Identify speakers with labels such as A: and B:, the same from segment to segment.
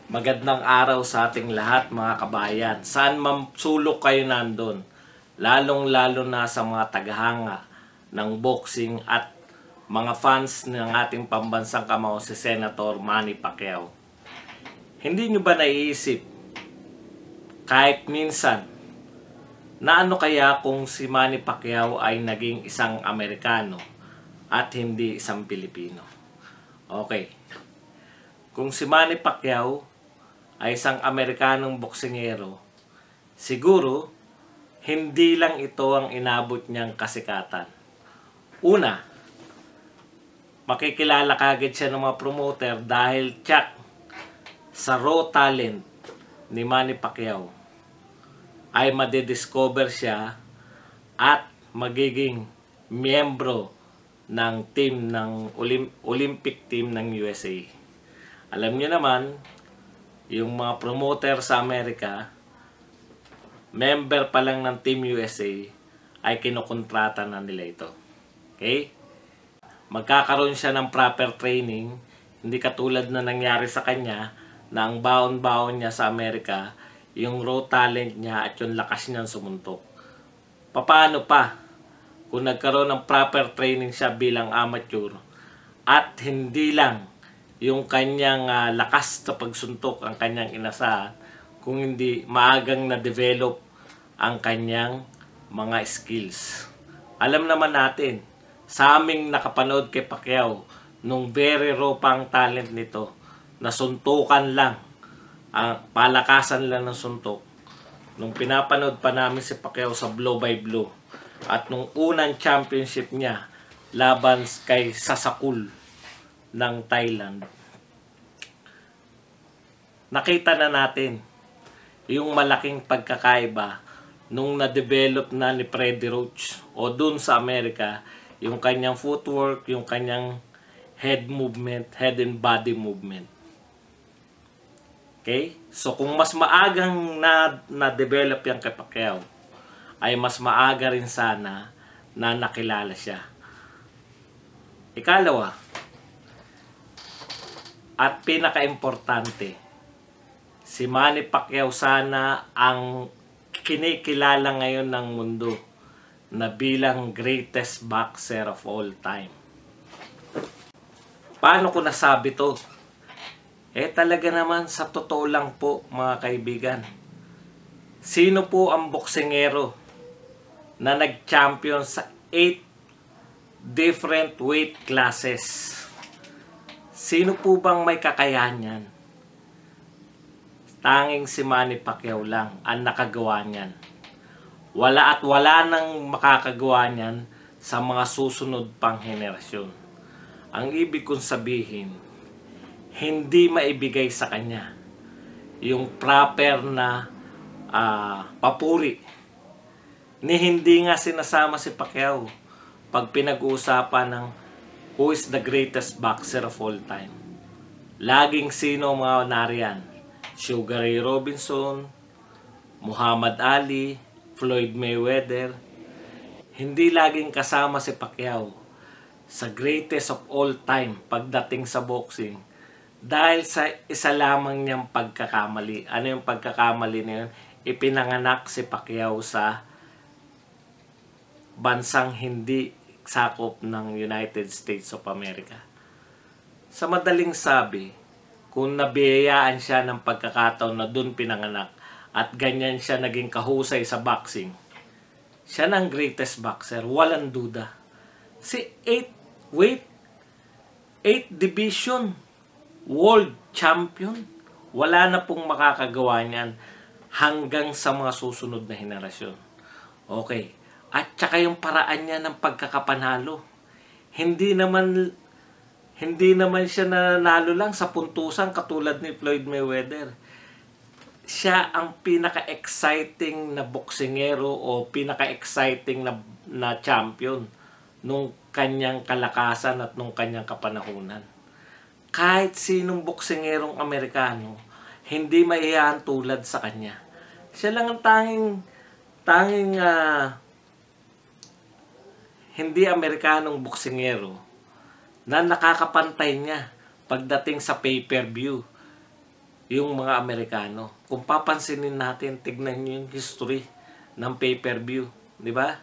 A: Magandang araw sa ating lahat mga kabayan. Saan man sulok kayo nandun, lalong-lalo na sa mga tagahanga ng boxing at mga fans ng ating pambansang kamao si Senator Manny Pacquiao. Hindi nyo ba naiisip kahit minsan na ano kaya kung si Manny Pacquiao ay naging isang Amerikano at hindi isang Pilipino? Okay. Kung si Manny Pacquiao ay isang Amerikanong boksingero, siguro hindi lang ito ang inabot niyang kasikatan. Una, makikilala kagad siya ng mga promoter dahil tsak sa raw talent ni Manny Pacquiao ay madidiscover siya at magiging miyembro ng team ng Olympic team ng USA. Alam niyo naman, yung mga promoter sa Amerika, member pa lang ng Team USA, ay kinukontrata na nila ito. Okay? Magkakaroon siya ng proper training, hindi katulad na nangyari sa kanya, na ang baon-baon niya sa Amerika, yung raw talent niya at yung lakas niyang sumuntok. Paano pa kung nagkaroon ng proper training siya bilang amateur at hindi lang yung kanyang lakas sa pagsuntok ang kanyang inasahan, kung hindi maagang na-develop ang kanyang mga skills. Alam naman natin, sa aming nakapanood kay Pacquiao, nung very raw pa ang talent nito, nasuntukan lang, palakasan lang ng suntok, nung pinapanood pa namin si Pacquiao sa Blow by Blow, at nung unang championship niya, laban kay Sasakul ng Thailand, nakita na natin yung malaking pagkakaiba nung na-develop na ni Freddie Roach o dun sa Amerika, yung kanyang footwork, yung kanyang head movement, head and body movement. Okay? So kung mas maagang na-develop yung kay Pacquiao, ay mas maaga rin sana na nakilala siya. Ikalawa, at pinaka-importante, si Manny Pacquiao sana ang kinikilala ngayon ng mundo na bilang greatest boxer of all time. Paano ko nasabi to? Talaga naman sa totoo lang po mga kaibigan. Sino po ang boksingero na nag-champion sa 8 different weight classes? Sino po bang may kakayahan yan? Tanging si Manny Pacquiao lang ang nakagawa niyan. Wala nang makakagawa niyan sa mga susunod pang henerasyon. Ang ibig kong sabihin, hindi maibigay sa kanya yung proper na papuri. Hindi nga sinasama si Pacquiao pag pinag-uusapan ng who is the greatest boxer of all time. Laging sino mga nariyan? Sugar Ray Robinson, Muhammad Ali, Floyd Mayweather. Hindi laging kasama si Pacquiao sa greatest of all time pagdating sa boxing dahil sa isa lamang niyang pagkakamali. Ano yung pagkakamali na yun? Ipinanganak si Pacquiao sa bansang hindi sakop ng United States of America. Sa madaling sabi, kung nabiyayaan siya ng pagkakataon na dun pinanganak at ganyan siya naging kahusay sa boxing, siya ng greatest boxer, walang duda. Si 8 division world champion, wala na pong makakagawa niyan hanggang sa mga susunod na henerasyon. Okay. At saka yung paraan niya ng pagkakapanalo. Hindi naman siya nanalo lang sa puntusan katulad ni Floyd Mayweather. Siya ang pinaka-exciting na boksingero o pinaka-exciting na champion nung kanyang kalakasan at nung kanyang kapanahunan. Kahit sinong boksingerong Amerikano, hindi maiyahan tulad sa kanya. Siya lang ang tanging hindi Amerikanong boksingero na nakakapantay niya pagdating sa pay-per-view. yung mga Amerikano. Kung papansinin natin, tignan nyo yung history ng pay-per-view. Di ba?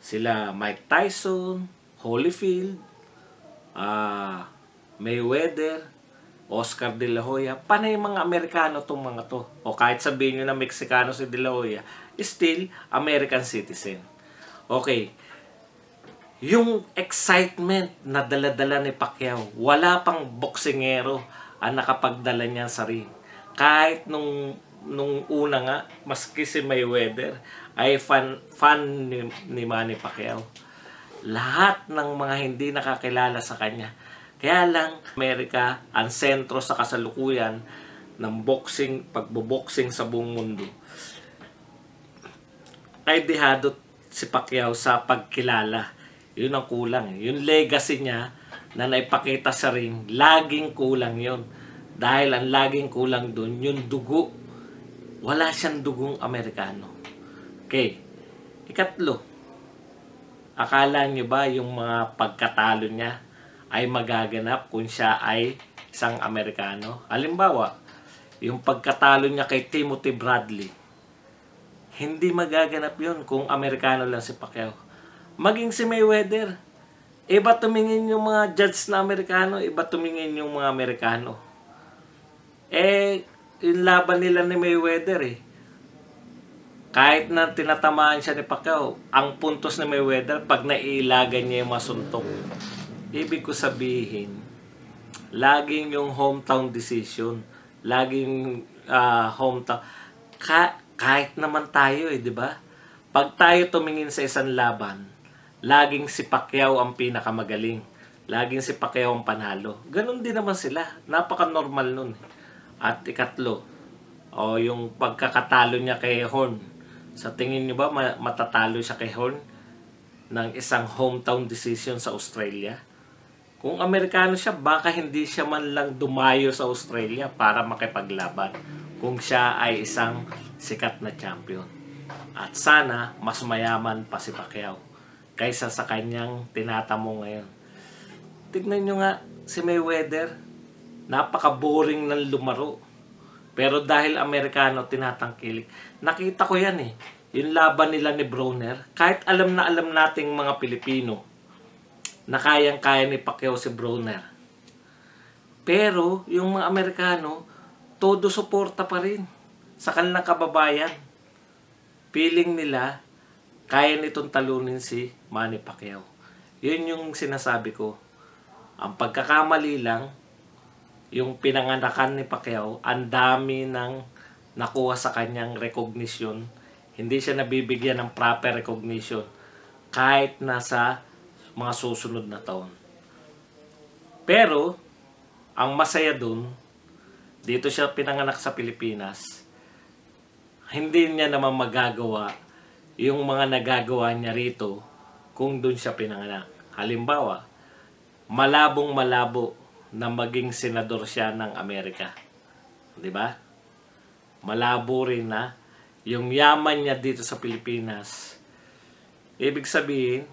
A: Sila Mike Tyson, Holyfield, Mayweather, Oscar De La Hoya. Panay mga Amerikano tong mga to. O kahit sabihin nyo na Meksikano si De La Hoya, still American citizen. Okay. Yung excitement na dala-dala ni Pacquiao, wala pang boksingero ang nakapagdala niya sa ring. Kahit nung una nga, maski si Mayweather ay fan ni Manny Pacquiao. Lahat ng mga hindi nakakilala sa kanya. Kaya lang, Amerika ang sentro sa kasalukuyan ng boxing, pagboboxing sa buong mundo. Ay dihado si Pacquiao sa pagkilala. Yun ang kulang. Yung legacy niya na naipakita sa ring, laging kulang yun. Dahil ang laging kulang dun, yung dugo. Wala siyang dugong Amerikano. Okay. Ikatlo, akala niyo ba yung mga pagkatalo niya ay magaganap kung siya ay isang Amerikano? Halimbawa, yung pagkatalo niya kay Timothy Bradley, hindi magaganap yun kung Amerikano lang si Pacquiao. Maging si Mayweather, iba tumingin yung mga judge na Amerikano, iba tumingin yung mga Amerikano. Yung laban nila ni Mayweather kahit na tinatamaan siya ni Pacquiao, ang puntos ni Mayweather, pag nailagan niya yung masuntok. Ibig ko sabihin, laging yung hometown decision, laging hometown. Kahit naman tayo di ba? Pag tayo tumingin sa isang laban, laging si Pacquiao ang pinakamagaling. Laging si Pacquiao ang panalo. Ganon din naman sila. Napaka-normal nun. At ikatlo, yung pagkakatalo niya kay Horn. Sa tingin niyo ba matatalo siya kay Horn ng isang hometown decision sa Australia? Kung Amerikano siya, baka hindi siya man lang dumayo sa Australia para makipaglaban kung siya ay isang sikat na champion. At sana mas mayaman pa si Pacquiao kaysa sa kanyang tinatamo ngayon. Tignan nyo nga si Mayweather, napaka-boring ng lumaro. Pero dahil Amerikano tinatangkilik, nakita ko yan yung laban nila ni Broner, kahit alam na alam nating mga Pilipino na kayang-kaya ni Pacquiao si Broner. Pero yung mga Amerikano, todo suporta pa rin sa kanilang kababayan. Feeling nila, kaya nitong talunin si Manny Pacquiao. Yun yung sinasabi ko. Ang pagkakamali lang, yung pinanganakan ni Pacquiao, ang dami ng nakuha sa kanyang recognition. Hindi siya nabibigyan ng proper recognition kahit nasa mga susunod na taon. Pero, ang masaya dun, dito siya pinanganak sa Pilipinas, hindi niya naman magagawa yung mga nagagawa niya rito kung dun siya pinanganak. Halimbawa, malabong-malabo na maging senador siya ng Amerika. 'Di ba? Malabo rin na yung yaman niya dito sa Pilipinas. Ibig sabihin,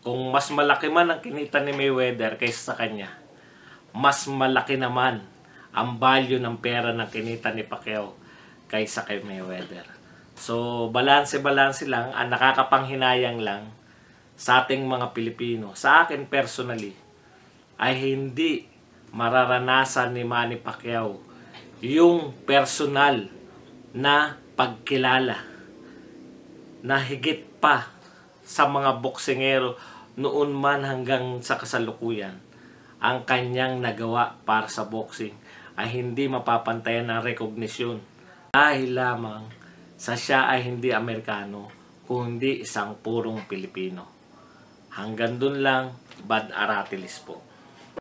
A: kung mas malaki man ang kinita ni Mayweather kaysa sa kanya, mas malaki naman ang value ng pera ng kinita ni Pacquiao kaysa kay Mayweather. So, balanse-balanse lang, ang nakakapanghinayang lang sa ating mga Pilipino, sa akin personally, ay hindi mararanasan ni Manny Pacquiao yung personal na pagkilala na higit pa sa mga boksingero noon man hanggang sa kasalukuyan. Ang kanyang nagawa para sa boxing ay hindi mapapantayan ng recognition dahil lamang sa siya ay hindi Amerikano kundi isang purong Pilipino. Hanggang dun lang, Bad Aratilis po.